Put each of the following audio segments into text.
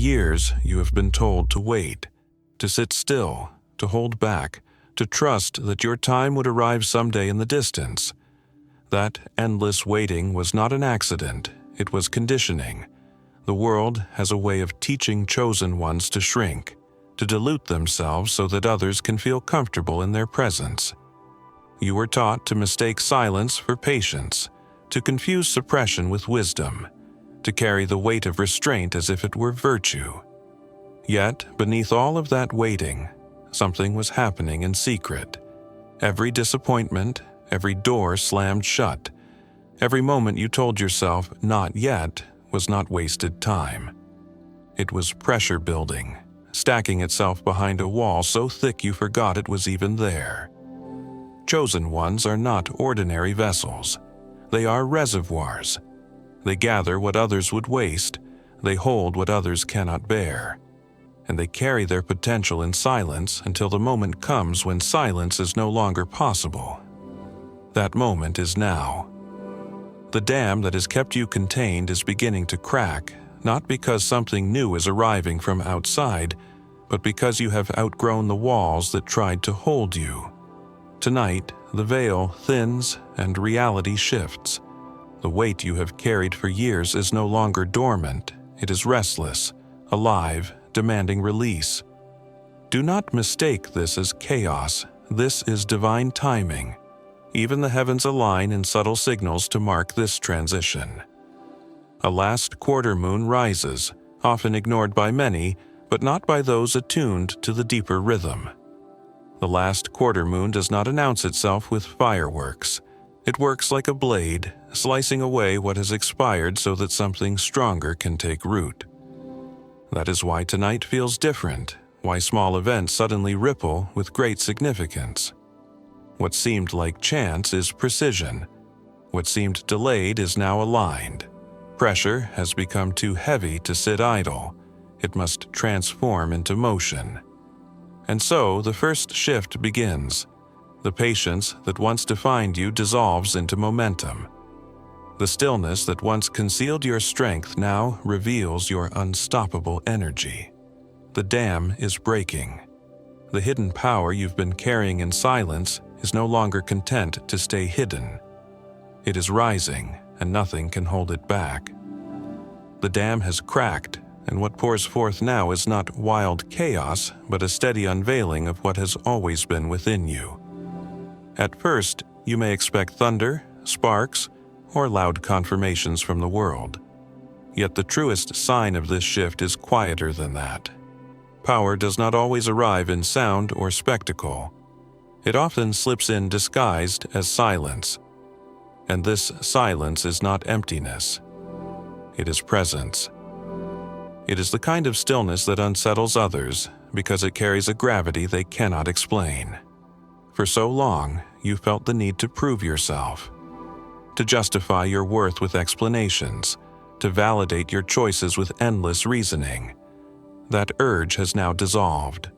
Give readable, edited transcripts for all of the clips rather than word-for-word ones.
years, you have been told to wait, to sit still, to hold back, to trust that your time would arrive someday in the distance. That endless waiting was not an accident, it was conditioning. The world has a way of teaching chosen ones to shrink, to dilute themselves so that others can feel comfortable in their presence. You were taught to mistake silence for patience, to confuse suppression with wisdom, to carry the weight of restraint as if it were virtue. Yet, beneath all of that waiting, something was happening in secret. Every disappointment, every door slammed shut, every moment you told yourself, "not yet," was not wasted time. It was pressure building, stacking itself behind a wall so thick you forgot it was even there. Chosen ones are not ordinary vessels. They are reservoirs. They gather what others would waste, they hold what others cannot bear, and they carry their potential in silence until the moment comes when silence is no longer possible. That moment is now. The dam that has kept you contained is beginning to crack, not because something new is arriving from outside, but because you have outgrown the walls that tried to hold you. Tonight, the veil thins and reality shifts. The weight you have carried for years is no longer dormant, it is restless, alive, demanding release. Do not mistake this as chaos, this is divine timing. Even the heavens align in subtle signals to mark this transition. A last quarter moon rises, often ignored by many, but not by those attuned to the deeper rhythm. The last quarter moon does not announce itself with fireworks. It works like a blade, slicing away what has expired so that something stronger can take root. That is why tonight feels different, why small events suddenly ripple with great significance. What seemed like chance is precision. What seemed delayed is now aligned. Pressure has become too heavy to sit idle. It must transform into motion. And so the first shift begins. The patience that once defined you dissolves into momentum. The stillness that once concealed your strength now reveals your unstoppable energy. The dam is breaking. The hidden power you've been carrying in silence is no longer content to stay hidden. It is rising, and nothing can hold it back. The dam has cracked, and what pours forth now is not wild chaos, but a steady unveiling of what has always been within you. At first, you may expect thunder, sparks, or loud confirmations from the world. Yet the truest sign of this shift is quieter than that. Power does not always arrive in sound or spectacle. It often slips in disguised as silence. And this silence is not emptiness. It is presence. It is the kind of stillness that unsettles others because it carries a gravity they cannot explain. For so long, you felt the need to prove yourself, to justify your worth with explanations, to validate your choices with endless reasoning. That urge has now dissolved.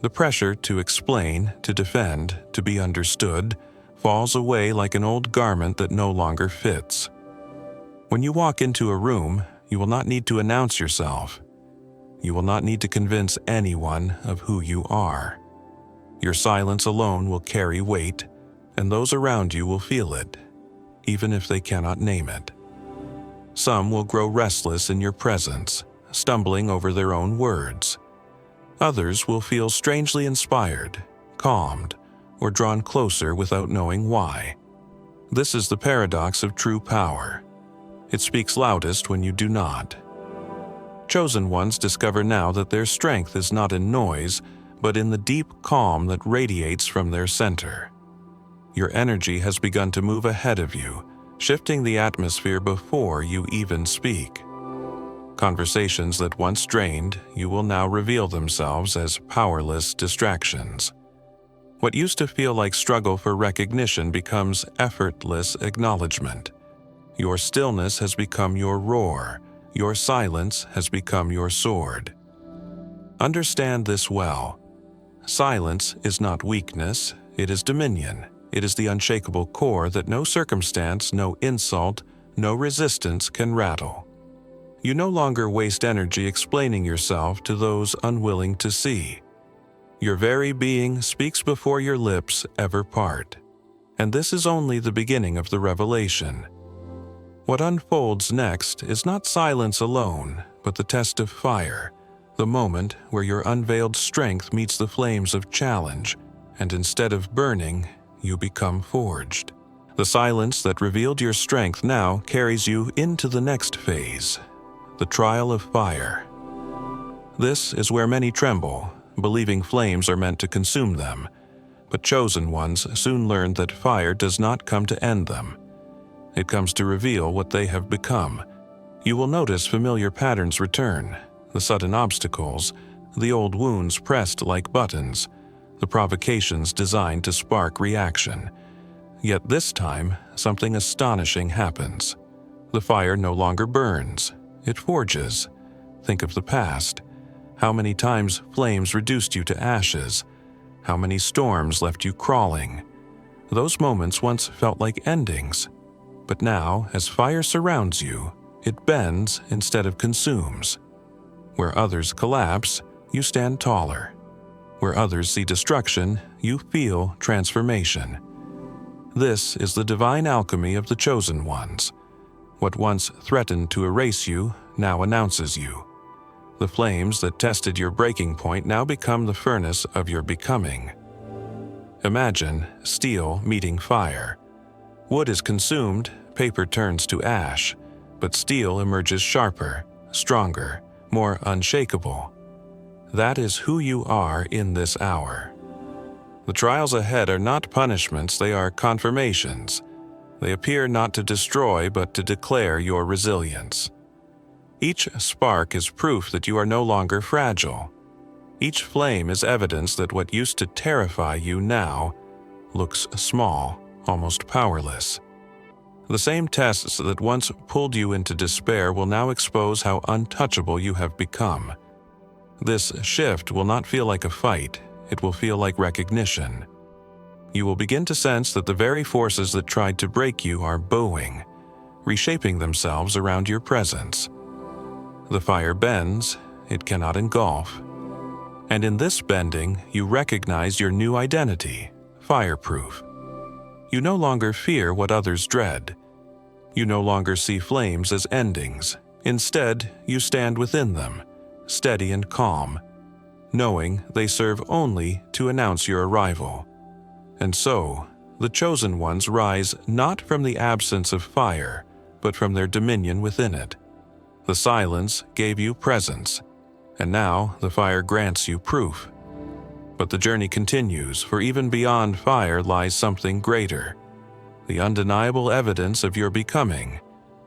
The pressure to explain, to defend, to be understood, falls away like an old garment that no longer fits. When you walk into a room, you will not need to announce yourself. You will not need to convince anyone of who you are. Your silence alone will carry weight, and those around you will feel it, even if they cannot name it. Some will grow restless in your presence, stumbling over their own words. Others will feel strangely inspired, calmed, or drawn closer without knowing why. This is the paradox of true power. It speaks loudest when you do not. Chosen ones discover now that their strength is not in noise, but in the deep calm that radiates from their center. Your energy has begun to move ahead of you, shifting the atmosphere before you even speak. Conversations that once drained you will now reveal themselves as powerless distractions. What used to feel like struggle for recognition becomes effortless acknowledgement. Your stillness has become your roar. Your silence has become your sword. Understand this well. Silence is not weakness, it is dominion. It is the unshakable core that no circumstance, no insult, no resistance can rattle. You no longer waste energy explaining yourself to those unwilling to see. Your very being speaks before your lips ever part. And this is only the beginning of the revelation. What unfolds next is not silence alone, but the test of fire, the moment where your unveiled strength meets the flames of challenge, and instead of burning, you become forged. The silence that revealed your strength now carries you into the next phase, the trial of fire. This is where many tremble, believing flames are meant to consume them, but chosen ones soon learn that fire does not come to end them. It comes to reveal what they have become. You will notice familiar patterns return, the sudden obstacles, the old wounds pressed like buttons, the provocations designed to spark reaction. Yet this time, something astonishing happens. The fire no longer burns, it forges. Think of the past. How many times flames reduced you to ashes? How many storms left you crawling? Those moments once felt like endings. But now, as fire surrounds you, it bends instead of consumes. Where others collapse, you stand taller. Where others see destruction, you feel transformation. This is the divine alchemy of the chosen ones. What once threatened to erase you now announces you. The flames that tested your breaking point now become the furnace of your becoming. Imagine steel meeting fire. Wood is consumed, paper turns to ash, but steel emerges sharper, stronger, more unshakable. That is who you are in this hour. The trials ahead are not punishments, they are confirmations. They appear not to destroy, but to declare your resilience. Each spark is proof that you are no longer fragile. Each flame is evidence that what used to terrify you now looks small, almost powerless. The same tests that once pulled you into despair will now expose how untouchable you have become. This shift will not feel like a fight, it will feel like recognition. You will begin to sense that the very forces that tried to break you are bowing, reshaping themselves around your presence. The fire bends, it cannot engulf. And in this bending, you recognize your new identity, Fireproof. You no longer fear what others dread. You no longer see flames as endings. Instead, you stand within them, steady and calm, knowing they serve only to announce your arrival. And so, the chosen ones rise not from the absence of fire, but from their dominion within it. The silence gave you presence, and now the fire grants you proof. But the journey continues, for even beyond fire lies something greater, the undeniable evidence of your becoming,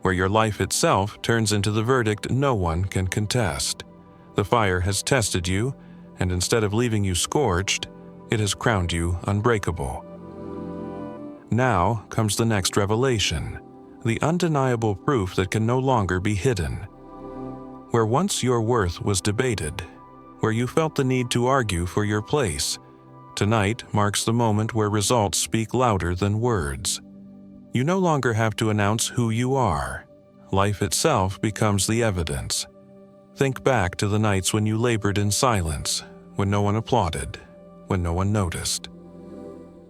where your life itself turns into the verdict no one can contest. The fire has tested you, and instead of leaving you scorched, it has crowned you unbreakable. Now comes the next revelation, the undeniable proof that can no longer be hidden. Where once your worth was debated, where you felt the need to argue for your place, tonight marks the moment where results speak louder than words. You no longer have to announce who you are. Life itself becomes the evidence. Think back to the nights when you labored in silence, when no one applauded, when no one noticed.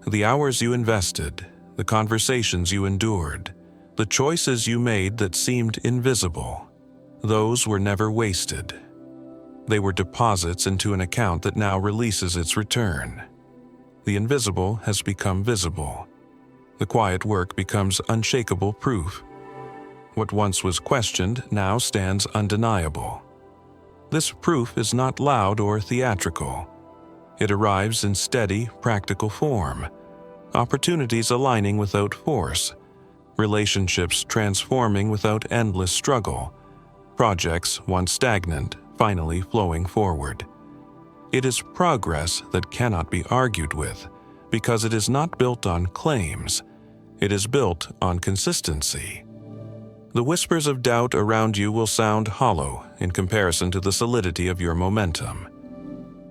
The hours you invested, the conversations you endured, the choices you made that seemed invisible, those were never wasted. They were deposits into an account that now releases its return. The invisible has become visible. The quiet work becomes unshakable proof. What once was questioned now stands undeniable. This proof is not loud or theatrical. It arrives in steady, practical form. Opportunities aligning without force. Relationships transforming without endless struggle. Projects once stagnant, finally flowing forward. It is progress that cannot be argued with, because it is not built on claims. It is built on consistency. The whispers of doubt around you will sound hollow in comparison to the solidity of your momentum.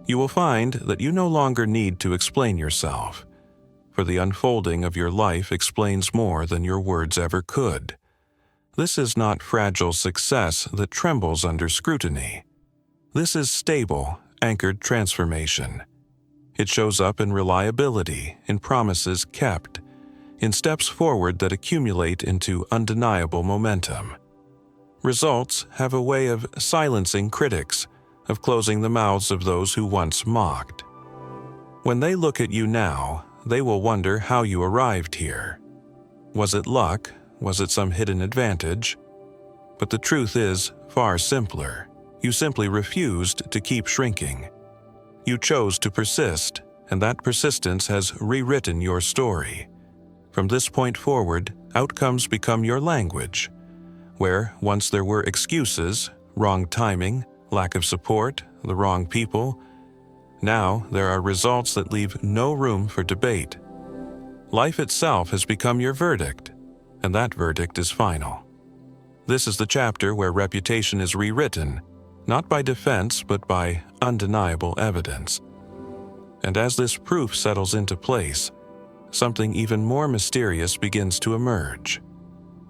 You will find that you no longer need to explain yourself, for the unfolding of your life explains more than your words ever could. This is not fragile success that trembles under scrutiny. This is stable, anchored transformation. It shows up in reliability, in promises kept, in steps forward that accumulate into undeniable momentum. Results have a way of silencing critics, of closing the mouths of those who once mocked. When they look at you now, they will wonder how you arrived here. Was it luck? Was it some hidden advantage? But the truth is far simpler. You simply refused to keep shrinking. You chose to persist, and that persistence has rewritten your story. From this point forward, outcomes become your language. Where once there were excuses, wrong timing, lack of support, the wrong people, now there are results that leave no room for debate. Life itself has become your verdict, and that verdict is final. This is the chapter where reputation is rewritten, not by defense but by undeniable evidence. And as this proof settles into place, something even more mysterious begins to emerge.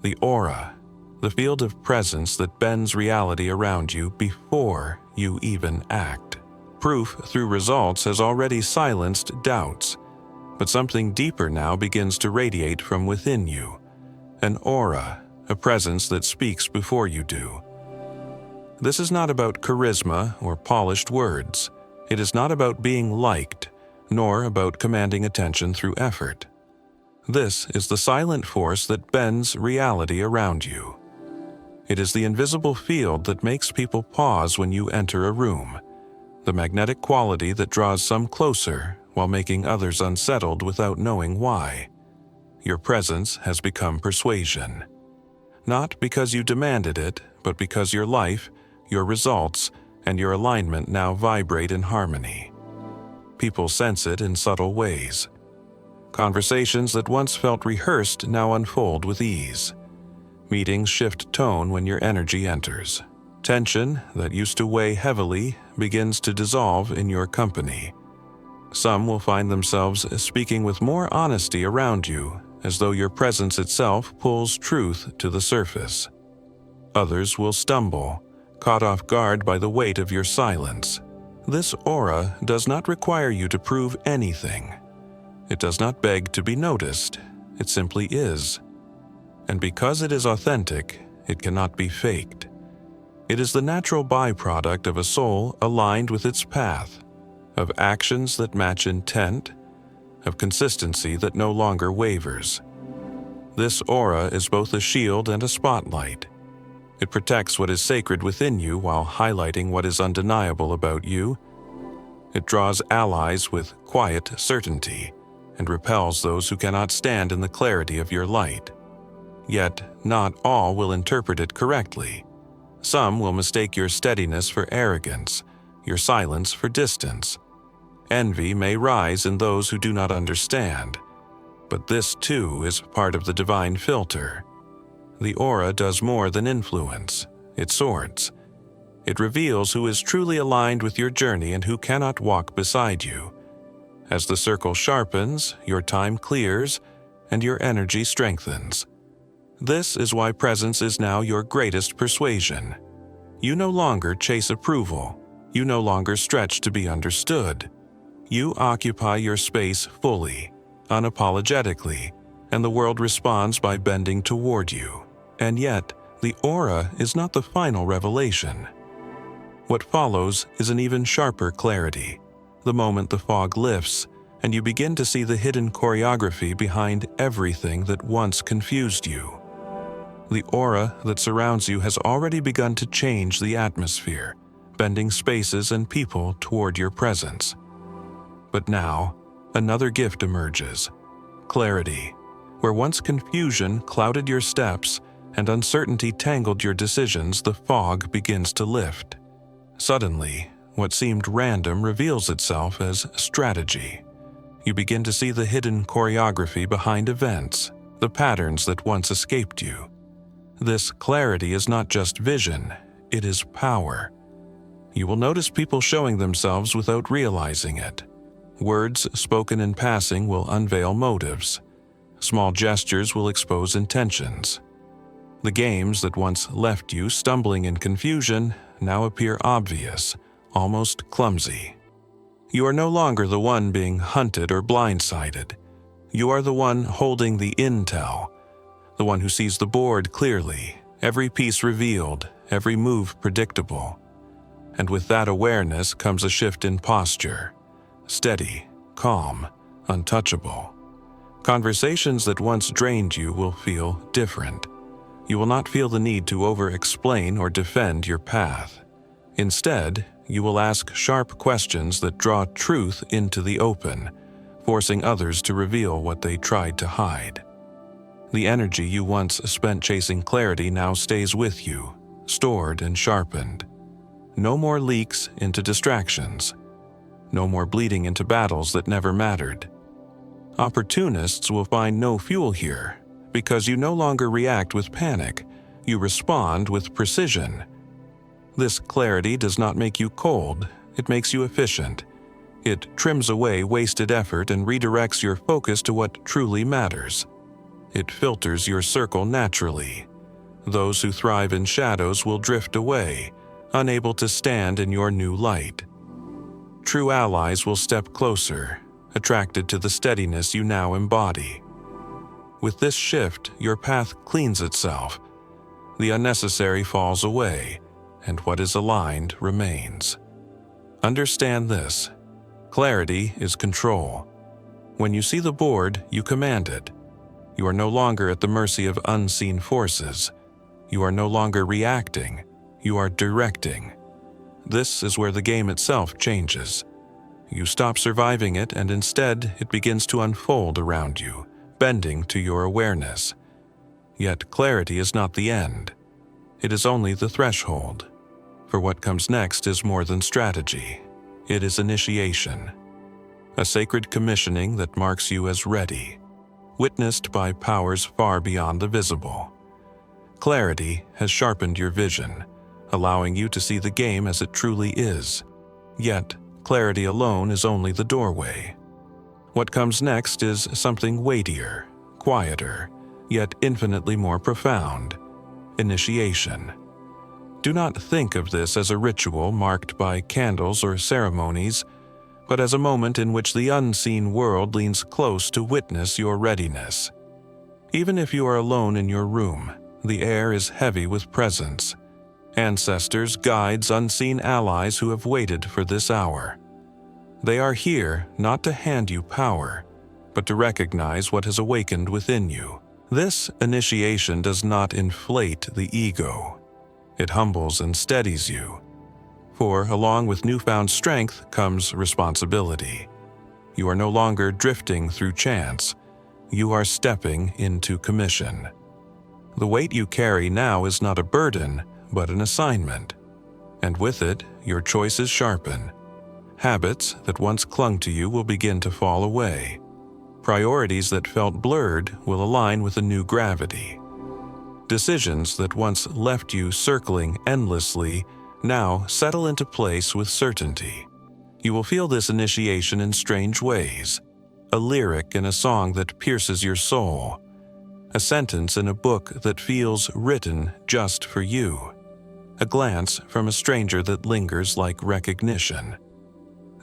The aura, the field of presence that bends reality around you before you even act. Proof through results has already silenced doubts, but something deeper now begins to radiate from within you. An aura, a presence that speaks before you do. This is not about charisma or polished words. It is not about being liked, nor about commanding attention through effort. This is the silent force that bends reality around you. It is the invisible field that makes people pause when you enter a room, the magnetic quality that draws some closer while making others unsettled without knowing why. Your presence has become persuasion. Not because you demanded it, but because your life, your results, and your alignment now vibrate in harmony. People sense it in subtle ways. Conversations that once felt rehearsed now unfold with ease. Meetings shift tone when your energy enters. Tension that used to weigh heavily begins to dissolve in your company. Some will find themselves speaking with more honesty around you, as though your presence itself pulls truth to the surface. Others will stumble, caught off guard by the weight of your silence. This aura does not require you to prove anything. It does not beg to be noticed. It simply is. And because it is authentic, it cannot be faked. It is the natural byproduct of a soul aligned with its path, of actions that match intent, of consistency that no longer wavers. This aura is both a shield and a spotlight. It protects what is sacred within you while highlighting what is undeniable about you. It draws allies with quiet certainty and repels those who cannot stand in the clarity of your light. Yet, not all will interpret it correctly. Some will mistake your steadiness for arrogance, your silence for distance. Envy may rise in those who do not understand, but this too is part of the divine filter. The aura does more than influence, it sorts. It reveals who is truly aligned with your journey and who cannot walk beside you. As the circle sharpens, your time clears, and your energy strengthens. This is why presence is now your greatest persuasion. You no longer chase approval. You no longer stretch to be understood. You occupy your space fully, unapologetically, and the world responds by bending toward you. And yet, the aura is not the final revelation. What follows is an even sharper clarity, the moment the fog lifts and you begin to see the hidden choreography behind everything that once confused you. The aura that surrounds you has already begun to change the atmosphere, bending spaces and people toward your presence. But now, another gift emerges: clarity. Where once confusion clouded your steps and uncertainty tangled your decisions, the fog begins to lift. Suddenly, what seemed random reveals itself as strategy. You begin to see the hidden choreography behind events, the patterns that once escaped you. This clarity is not just vision, it is power. You will notice people showing themselves without realizing it. Words spoken in passing will unveil motives. Small gestures will expose intentions. The games that once left you stumbling in confusion now appear obvious, almost clumsy. You are no longer the one being hunted or blindsided. You are the one holding the intel, the one who sees the board clearly, every piece revealed, every move predictable. And with that awareness comes a shift in posture, steady, calm, untouchable. Conversations that once drained you will feel different. You will not feel the need to over-explain or defend your path. Instead, you will ask sharp questions that draw truth into the open, forcing others to reveal what they tried to hide. The energy you once spent chasing clarity now stays with you, stored and sharpened. No more leaks into distractions. No more bleeding into battles that never mattered. Opportunists will find no fuel here, because you no longer react with panic, you respond with precision. This clarity does not make you cold, it makes you efficient. It trims away wasted effort and redirects your focus to what truly matters. It filters your circle naturally. Those who thrive in shadows will drift away, unable to stand in your new light. True allies will step closer, attracted to the steadiness you now embody. With this shift, your path cleans itself. The unnecessary falls away, and what is aligned remains. Understand this. Clarity is control. When you see the board, you command it. You are no longer at the mercy of unseen forces. You are no longer reacting. You are directing. This is where the game itself changes. You stop surviving it, and instead it begins to unfold around you, bending to your awareness. Yet clarity is not the end. It is only the threshold. For what comes next is more than strategy. It is initiation. A sacred commissioning that marks you as ready, witnessed by powers far beyond the visible. Clarity has sharpened your vision, allowing you to see the game as it truly is. Yet, clarity alone is only the doorway. What comes next is something weightier, quieter, yet infinitely more profound: initiation. Do not think of this as a ritual marked by candles or ceremonies, but as a moment in which the unseen world leans close to witness your readiness. Even if you are alone in your room, the air is heavy with presence. Ancestors, guides, unseen allies who have waited for this hour. They are here not to hand you power, but to recognize what has awakened within you. This initiation does not inflate the ego. It humbles and steadies you. For along with newfound strength comes responsibility. You are no longer drifting through chance. You are stepping into commission. The weight you carry now is not a burden, but an assignment. And with it, your choices sharpen. Habits that once clung to you will begin to fall away. Priorities that felt blurred will align with a new gravity. Decisions that once left you circling endlessly now settle into place with certainty. You will feel this initiation in strange ways. A lyric in a song that pierces your soul. A sentence in a book that feels written just for you. A glance from a stranger that lingers like recognition.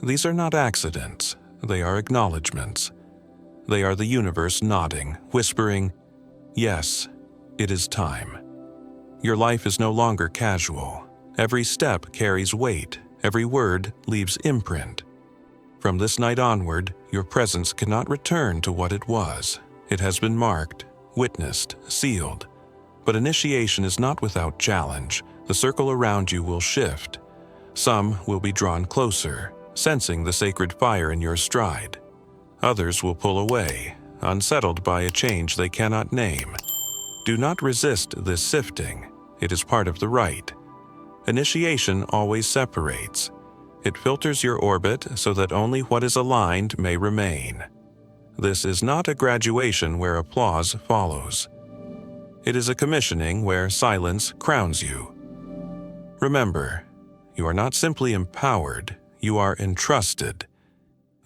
These are not accidents, they are acknowledgments. They are the universe nodding, whispering, "Yes, it is time." Your life is no longer casual. Every step carries weight, every word leaves imprint. From this night onward, your presence cannot return to what it was. It has been marked, witnessed, sealed. But initiation is not without challenge. The circle around you will shift. Some will be drawn closer, sensing the sacred fire in your stride. Others will pull away, unsettled by a change they cannot name. Do not resist this sifting. It is part of the rite. Initiation always separates. It filters your orbit so that only what is aligned may remain. This is not a graduation where applause follows. It is a commissioning where silence crowns you. Remember, you are not simply empowered, you are entrusted.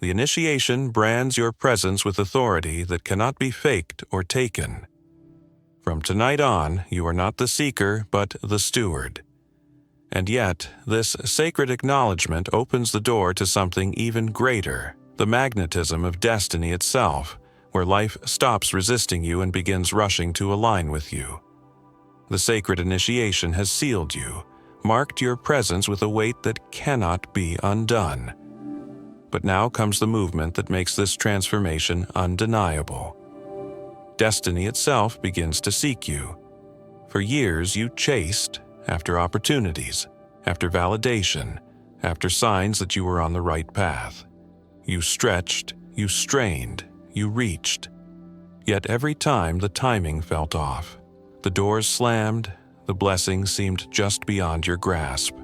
The initiation brands your presence with authority that cannot be faked or taken. From tonight on, you are not the seeker, but the steward. And yet, this sacred acknowledgement opens the door to something even greater, the magnetism of destiny itself, where life stops resisting you and begins rushing to align with you. The sacred initiation has sealed you, marked your presence with a weight that cannot be undone. But now comes the movement that makes this transformation undeniable. Destiny itself begins to seek you. For years you chased after opportunities, after validation, after signs that you were on the right path. You stretched, you strained, you reached. Yet every time the timing felt off. The doors slammed, the blessings seemed just beyond your grasp.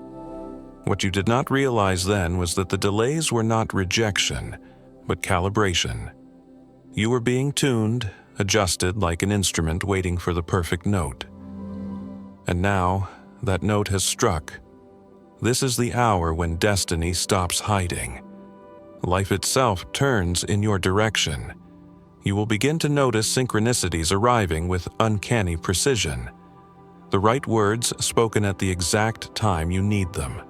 What you did not realize then was that the delays were not rejection, but calibration. You were being tuned, adjusted like an instrument waiting for the perfect note. And now, that note has struck. This is the hour when destiny stops hiding. Life itself turns in your direction. You will begin to notice synchronicities arriving with uncanny precision. The right words spoken at the exact time you need them.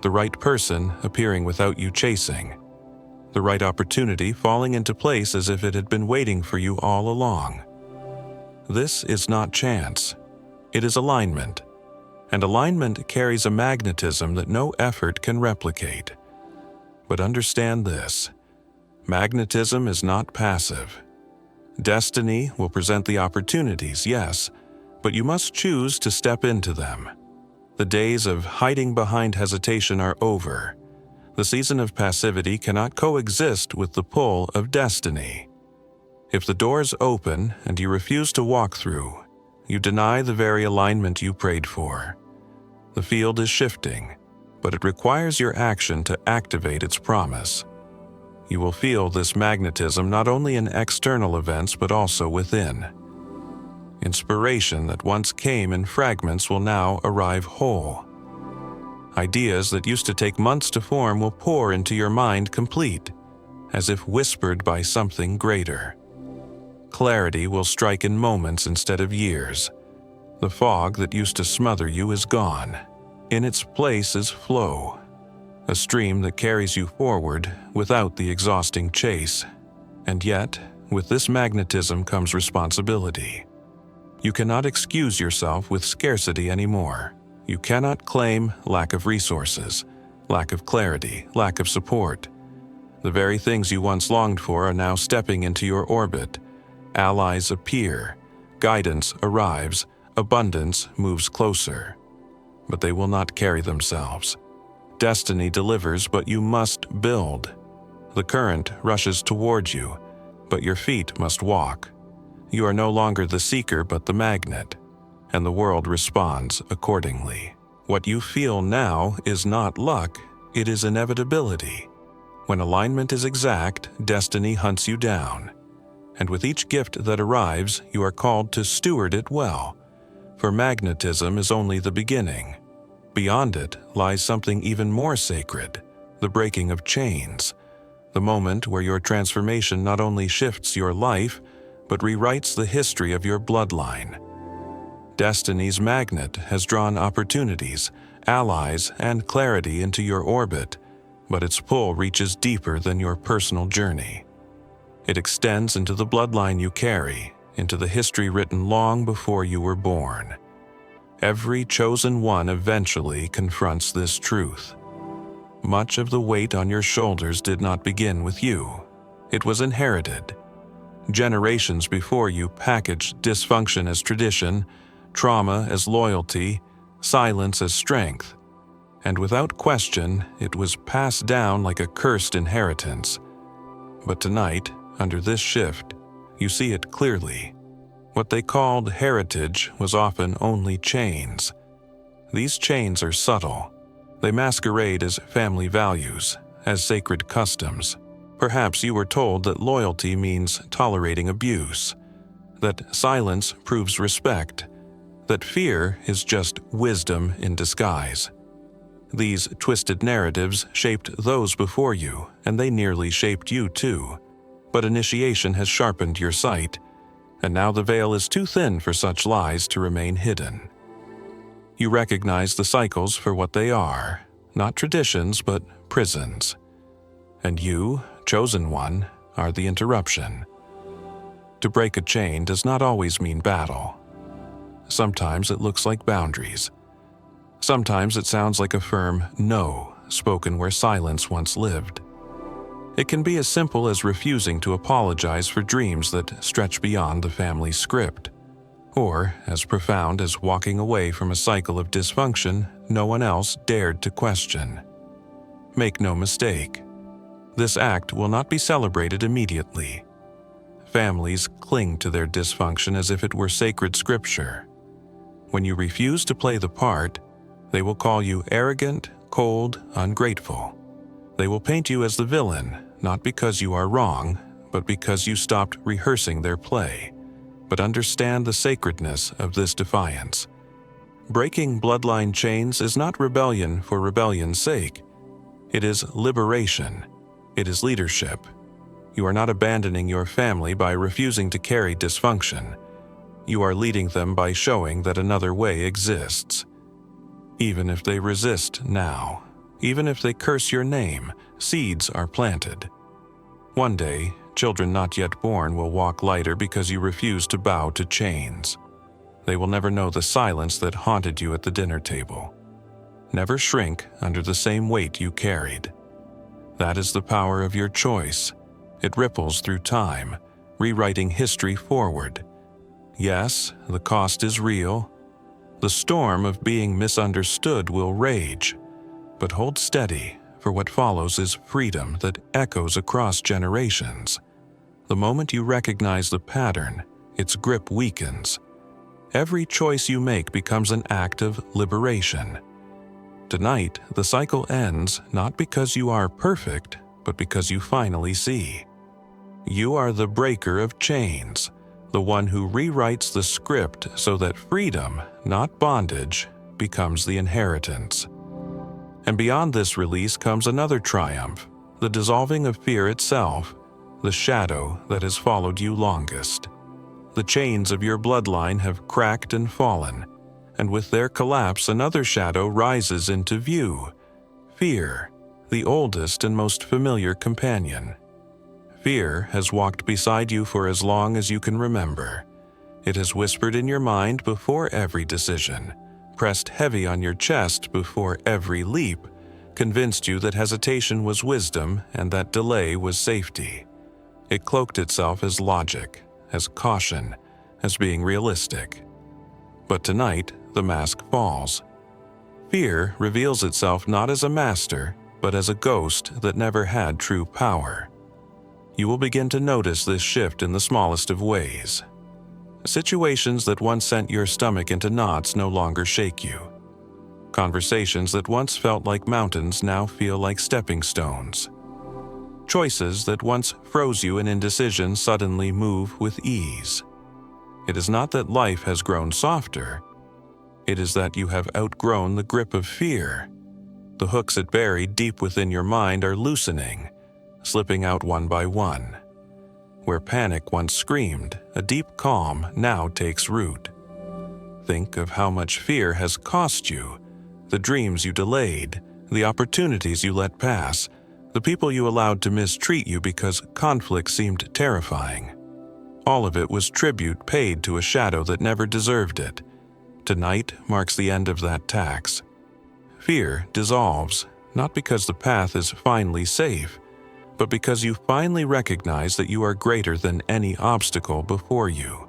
The right person appearing without you chasing. The right opportunity falling into place as if it had been waiting for you all along. This is not chance. It is alignment. And alignment carries a magnetism that no effort can replicate. But understand this. Magnetism is not passive. Destiny will present the opportunities, yes, but you must choose to step into them. The days of hiding behind hesitation are over. The season of passivity cannot coexist with the pull of destiny. If the doors open and you refuse to walk through, you deny the very alignment you prayed for. The field is shifting, but it requires your action to activate its promise. You will feel this magnetism not only in external events but also within. Inspiration that once came in fragments will now arrive whole. Ideas that used to take months to form will pour into your mind complete, as if whispered by something greater. Clarity will strike in moments instead of years. The fog that used to smother you is gone. In its place is flow, a stream that carries you forward without the exhausting chase. And yet, with this magnetism comes responsibility. You cannot excuse yourself with scarcity anymore. You cannot claim lack of resources, lack of clarity, lack of support. The very things you once longed for are now stepping into your orbit. Allies appear, guidance arrives, abundance moves closer. But they will not carry themselves. Destiny delivers, but you must build. The current rushes toward you, but your feet must walk. You are no longer the seeker but the magnet, and the world responds accordingly. What you feel now is not luck, it is inevitability. When alignment is exact, destiny hunts you down. And with each gift that arrives, you are called to steward it well. For magnetism is only the beginning. Beyond it lies something even more sacred, the breaking of chains, the moment where your transformation not only shifts your life, but rewrites the history of your bloodline. Destiny's magnet has drawn opportunities, allies, and clarity into your orbit, but its pull reaches deeper than your personal journey. It extends into the bloodline you carry, into the history written long before you were born. Every chosen one eventually confronts this truth. Much of the weight on your shoulders did not begin with you. It was inherited. Generations before you packaged dysfunction as tradition, trauma as loyalty, silence as strength. And without question, it was passed down like a cursed inheritance. But tonight, under this shift, you see it clearly. What they called heritage was often only chains. These chains are subtle. They masquerade as family values, as sacred customs. Perhaps you were told that loyalty means tolerating abuse, that silence proves respect, that fear is just wisdom in disguise. These twisted narratives shaped those before you, and they nearly shaped you too. But initiation has sharpened your sight. and now the veil is too thin for such lies to remain hidden. You recognize the cycles for what they are, not traditions but prisons. And you, chosen one, are the interruption. To break a chain does not always mean battle. Sometimes it looks like boundaries. Sometimes it sounds like a firm no spoken where silence once lived. It can be as simple as refusing to apologize for dreams that stretch beyond the family script, or as profound as walking away from a cycle of dysfunction no one else dared to question. Make no mistake, this act will not be celebrated immediately. Families cling to their dysfunction as if it were sacred scripture. When you refuse to play the part, they will call you arrogant, cold, ungrateful. They will paint you as the villain, not because you are wrong, but because you stopped rehearsing their play. But understand the sacredness of this defiance. Breaking bloodline chains is not rebellion for rebellion's sake. It is liberation. It is leadership. You are not abandoning your family by refusing to carry dysfunction. You are leading them by showing that another way exists. Even if they resist now, even if they curse your name, seeds are planted. One day, children not yet born will walk lighter because you refuse to bow to chains. They will never know the silence that haunted you at the dinner table. Never shrink under the same weight you carried. That is the power of your choice. It ripples through time, rewriting history forward. Yes, the cost is real. The storm of being misunderstood will rage, but hold steady, for what follows is freedom that echoes across generations. The moment you recognize the pattern, its grip weakens. Every choice you make becomes an act of liberation. Tonight, the cycle ends not because you are perfect, but because you finally see. You are the breaker of chains, the one who rewrites the script so that freedom, not bondage, becomes the inheritance. And beyond this release comes another triumph, the dissolving of fear itself, the shadow that has followed you longest. The chains of your bloodline have cracked and fallen, and with their collapse another shadow rises into view. Fear, the oldest and most familiar companion. Fear has walked beside you for as long as you can remember. It has whispered in your mind before every decision, pressed heavy on your chest before every leap, convinced you that hesitation was wisdom and that delay was safety. It cloaked itself as logic, as caution, as being realistic. But tonight, the mask falls. Fear reveals itself not as a master, but as a ghost that never had true power. You will begin to notice this shift in the smallest of ways. Situations that once sent your stomach into knots no longer shake you. Conversations that once felt like mountains now feel like stepping stones. Choices that once froze you in indecision suddenly move with ease. It is not that life has grown softer. It is that you have outgrown the grip of fear. The hooks it buried deep within your mind are loosening, slipping out one by one. Where panic once screamed, a deep calm now takes root. Think of how much fear has cost you, the dreams you delayed, the opportunities you let pass, the people you allowed to mistreat you because conflict seemed terrifying. All of it was tribute paid to a shadow that never deserved it. Tonight marks the end of that tax. Fear dissolves, not because the path is finally safe, but because you finally recognize that you are greater than any obstacle before you.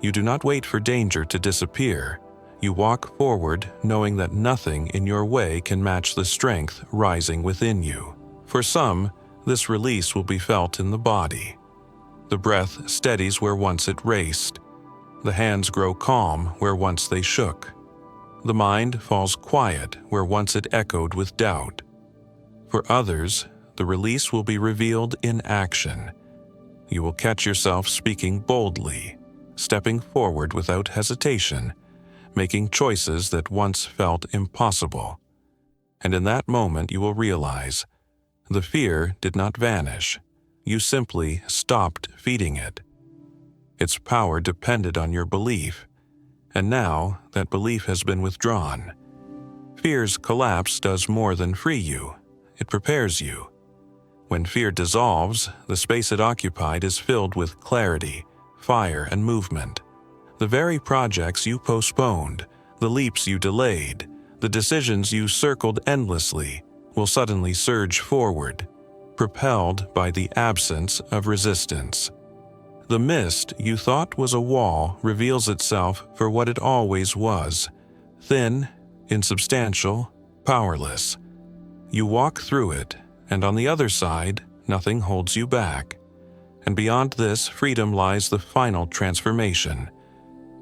You do not wait for danger to disappear. You walk forward knowing that nothing in your way can match the strength rising within you. For some, this release will be felt in the body. The breath steadies where once it raced. The hands grow calm where once they shook. The mind falls quiet where once it echoed with doubt. For others, the release will be revealed in action. You will catch yourself speaking boldly, stepping forward without hesitation, making choices that once felt impossible. And in that moment you will realize, the fear did not vanish. You simply stopped feeding it. Its power depended on your belief, and now that belief has been withdrawn. Fear's collapse does more than free you, it prepares you. When fear dissolves, the space it occupied is filled with clarity, fire, and movement. The very projects you postponed, the leaps you delayed, the decisions you circled endlessly will suddenly surge forward, propelled by the absence of resistance. The mist you thought was a wall reveals itself for what it always was: thin, insubstantial, powerless. You walk through it, and on the other side, nothing holds you back. And beyond this freedom lies the final transformation,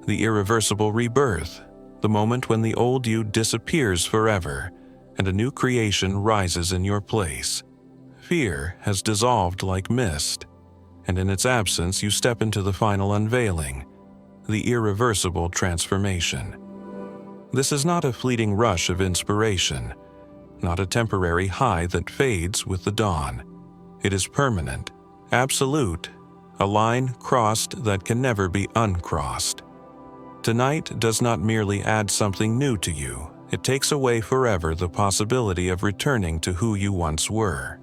the irreversible rebirth, the moment when the old you disappears forever and a new creation rises in your place. Fear has dissolved like mist, and in its absence you step into the final unveiling, the irreversible transformation. This is not a fleeting rush of inspiration, not a temporary high that fades with the dawn. It is permanent, absolute, a line crossed that can never be uncrossed. Tonight does not merely add something new to you, it takes away forever the possibility of returning to who you once were.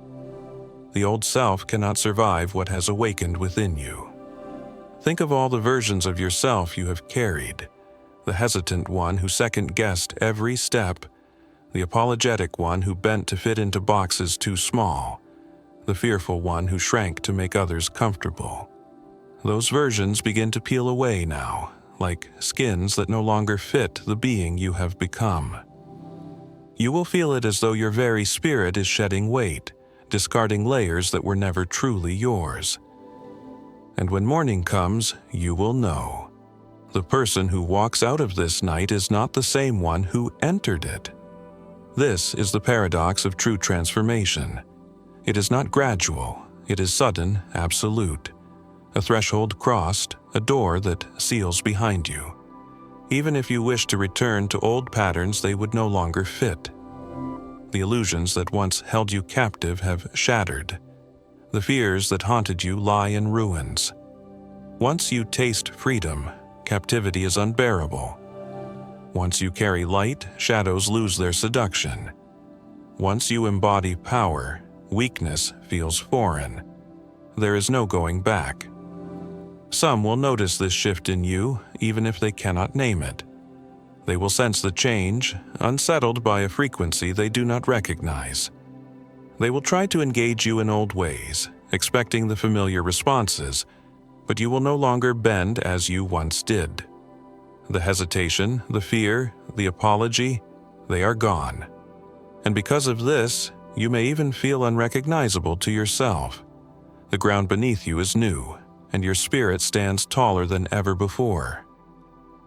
The old self cannot survive what has awakened within you. Think of all the versions of yourself you have carried: the hesitant one who second-guessed every step, the apologetic one who bent to fit into boxes too small, the fearful one who shrank to make others comfortable. Those versions begin to peel away now, like skins that no longer fit the being you have become. You will feel it as though your very spirit is shedding weight, discarding layers that were never truly yours. And when morning comes, you will know. The person who walks out of this night is not the same one who entered it. This is the paradox of true transformation. It is not gradual, it is sudden, absolute. A threshold crossed, a door that seals behind you. Even if you wish to return to old patterns, they would no longer fit. The illusions that once held you captive have shattered. The fears that haunted you lie in ruins. Once you taste freedom, captivity is unbearable. Once you carry light, shadows lose their seduction. Once you embody power, weakness feels foreign. There is no going back. Some will notice this shift in you, even if they cannot name it. They will sense the change, unsettled by a frequency they do not recognize. They will try to engage you in old ways, expecting the familiar responses, but you will no longer bend as you once did. The hesitation, the fear, the apology, they are gone. And because of this, you may even feel unrecognizable to yourself. The ground beneath you is new, and your spirit stands taller than ever before.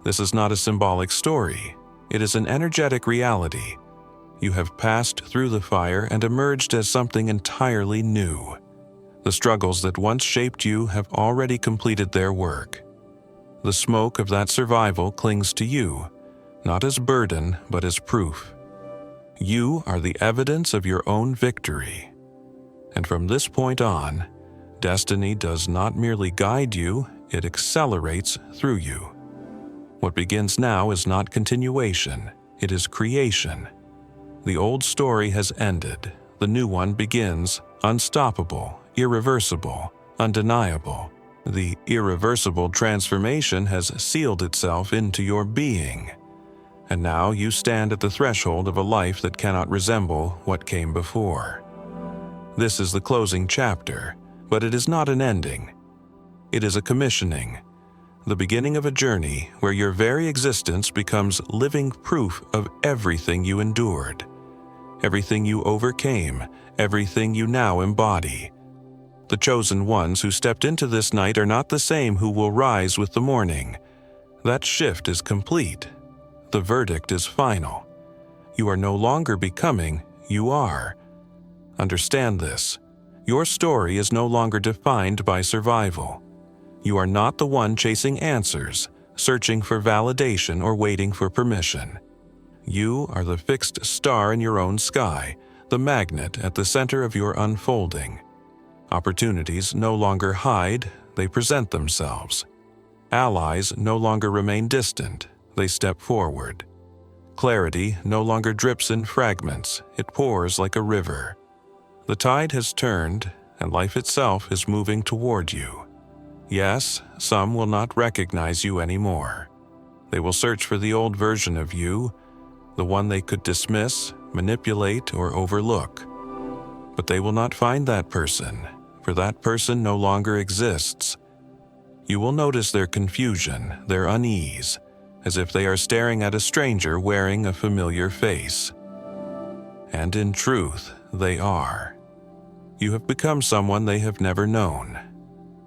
This is not a symbolic story. It is an energetic reality. You have passed through the fire and emerged as something entirely new. The struggles that once shaped you have already completed their work. The smoke of that survival clings to you, not as burden, but as proof. You are the evidence of your own victory. And from this point on, destiny does not merely guide you, it accelerates through you. What begins now is not continuation, it is creation. The old story has ended, the new one begins, unstoppable, irreversible, undeniable. The irreversible transformation has sealed itself into your being. And now you stand at the threshold of a life that cannot resemble what came before. This is the closing chapter, but it is not an ending. It is a commissioning, the beginning of a journey where your very existence becomes living proof of everything you endured, everything you overcame, everything you now embody. The chosen ones who stepped into this night are not the same who will rise with the morning. That shift is complete. The verdict is final. You are no longer becoming, you are. Understand this. Your story is no longer defined by survival. You are not the one chasing answers, searching for validation or waiting for permission. You are the fixed star in your own sky, the magnet at the center of your unfolding. Opportunities no longer hide, they present themselves. Allies no longer remain distant, they step forward. Clarity no longer drips in fragments, it pours like a river. The tide has turned, and life itself is moving toward you. Yes, some will not recognize you anymore. They will search for the old version of you, the one they could dismiss, manipulate, or overlook. But they will not find that person, for that person no longer exists. You will notice their confusion, their unease, as if they are staring at a stranger wearing a familiar face. And in truth, they are. You have become someone they have never known.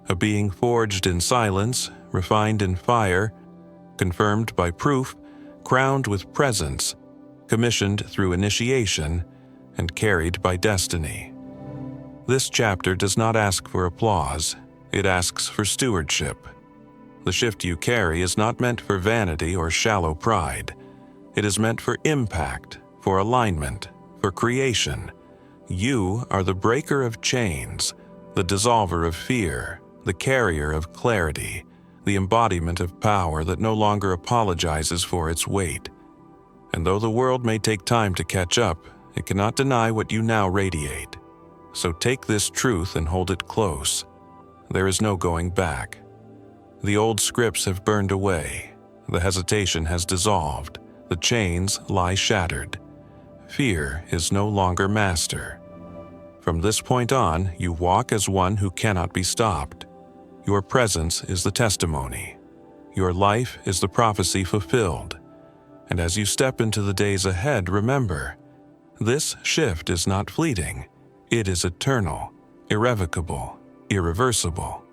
A being forged in silence, refined in fire, confirmed by proof, crowned with presence, commissioned through initiation, and carried by destiny. This chapter does not ask for applause, it asks for stewardship. The shift you carry is not meant for vanity or shallow pride. It is meant for impact, for alignment, for creation. You are the breaker of chains, the dissolver of fear, the carrier of clarity, the embodiment of power that no longer apologizes for its weight. And though the world may take time to catch up, it cannot deny what you now radiate. So take this truth and hold it close. There is no going back. The old scripts have burned away. The hesitation has dissolved. The chains lie shattered. Fear is no longer master. From this point on, you walk as one who cannot be stopped. Your presence is the testimony. Your life is the prophecy fulfilled. And as you step into the days ahead, remember, this shift is not fleeting. It is eternal, irrevocable, irreversible.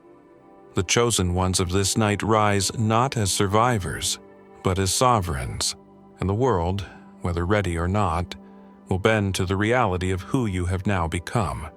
The chosen ones of this night rise not as survivors, but as sovereigns, and the world, whether ready or not, will bend to the reality of who you have now become.